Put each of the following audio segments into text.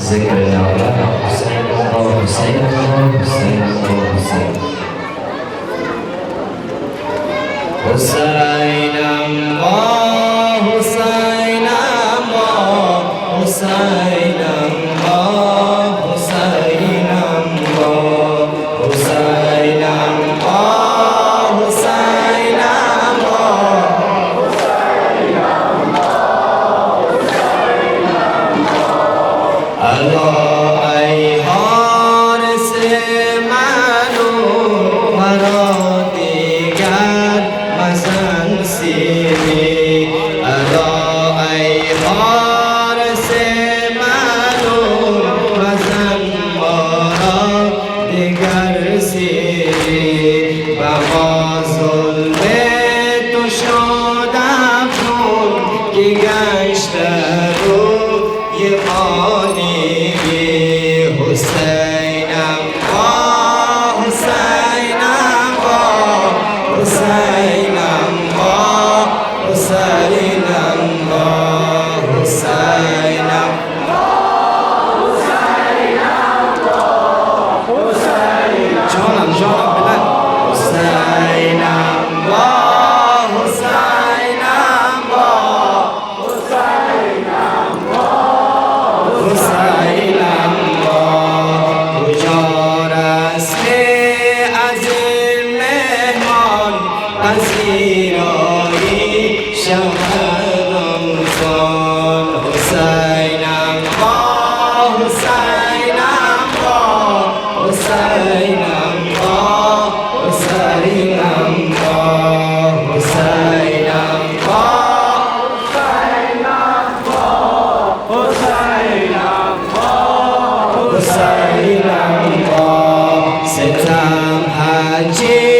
ذکر الله حسین الله حسین الله حسین الله حسین حسین الله حسین الله حسین الله حسین الله حسین الله حسین الله الله ای حارس منو مرا دیگر مزن سیری الله ای حارس منو مزن مرا دیگر سیری و ما ظلم تو شدم چون که گشته رو یه حسینم با حسینم با حسینم با حسینم با حسینم جانم جانم بلند حسینم با حسینم با حسینم پذیرایی شود رمضان حسینم با حسینم با حسینم با حسینم با حسینم با حسینم با حسینم با ستم حجی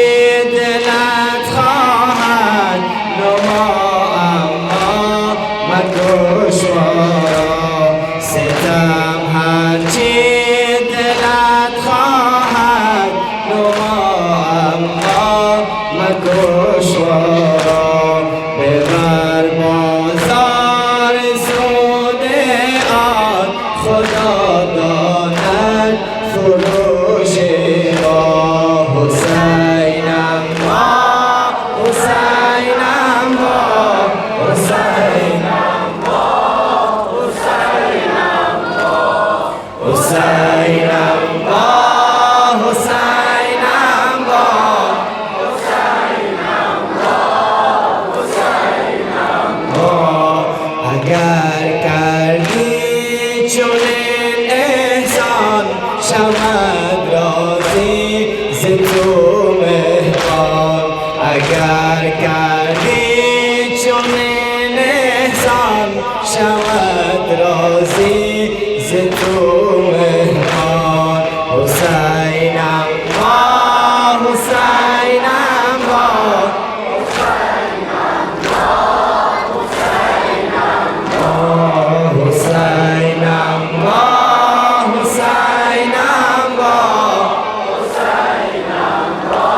ستم هرچی دلت خواهد نما اما مگشوارا ببر بازار سوده آن خدا داند فروش را حسینم با حسینم با حسینم حسینم با حسینم با حسینم با حسینم با اگر کردی چنین احسان شود راضی ز تو مهربان اگر کردی چنین احسان شود راضی ز تو مهمان حسینم با حسینم با حسینم با حسینم با حسینم با حسینم با حسینم با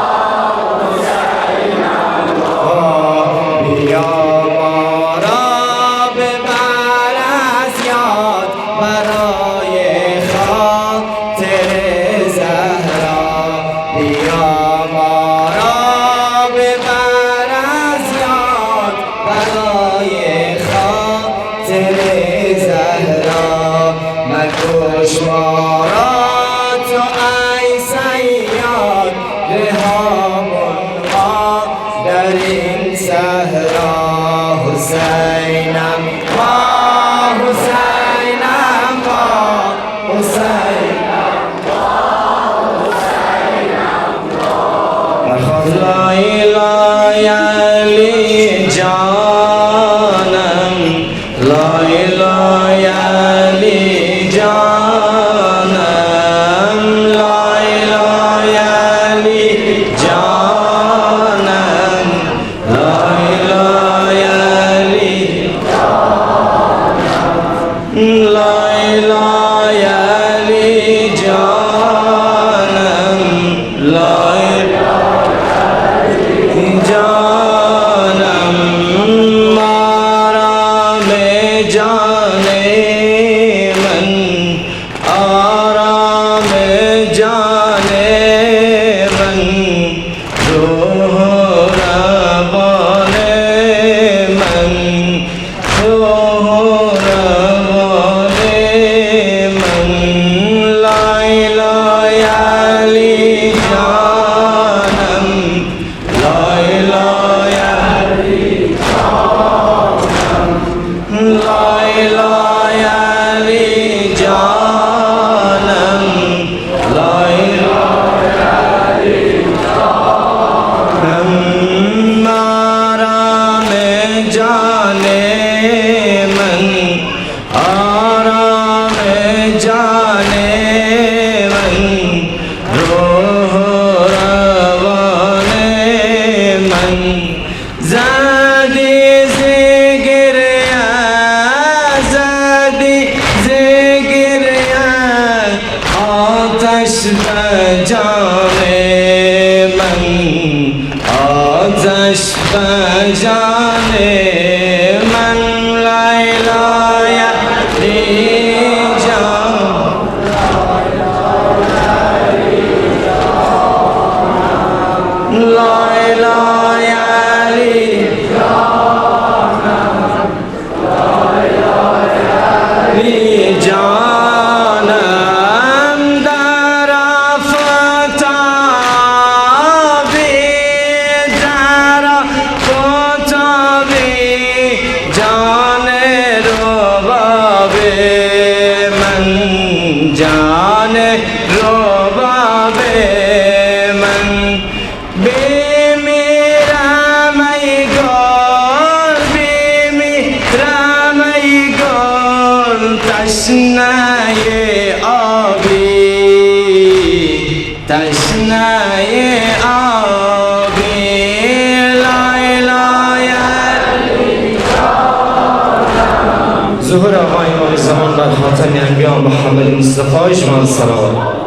حسینم با بیا ما را ببر از یاد برای خاطر زهرا بیا ما را ببر از یاد برای خاطر زهرا مکش ما را تو ای صیاد رهامون ما در این صحرا حسینم با حسینم با حسینم با حسینم با لا اله علی جانم لا اله علی جانم لا اله علی جانم لا اله علی لا اله علی جانم لا اله علی جانم مارا میں جانے من به جان من آتش به جان من لیلا یعنی جان لیلا یعنی جانم در آفتابی در آفتابی جان رباب من جان رباب من بمیرم ای گل بمیرم ای گل تشنه آبی تشنه آبی لیلا ظهور آقا امام زمان بر خاتم انبیا محمد مصطفی اجماع الصلوات.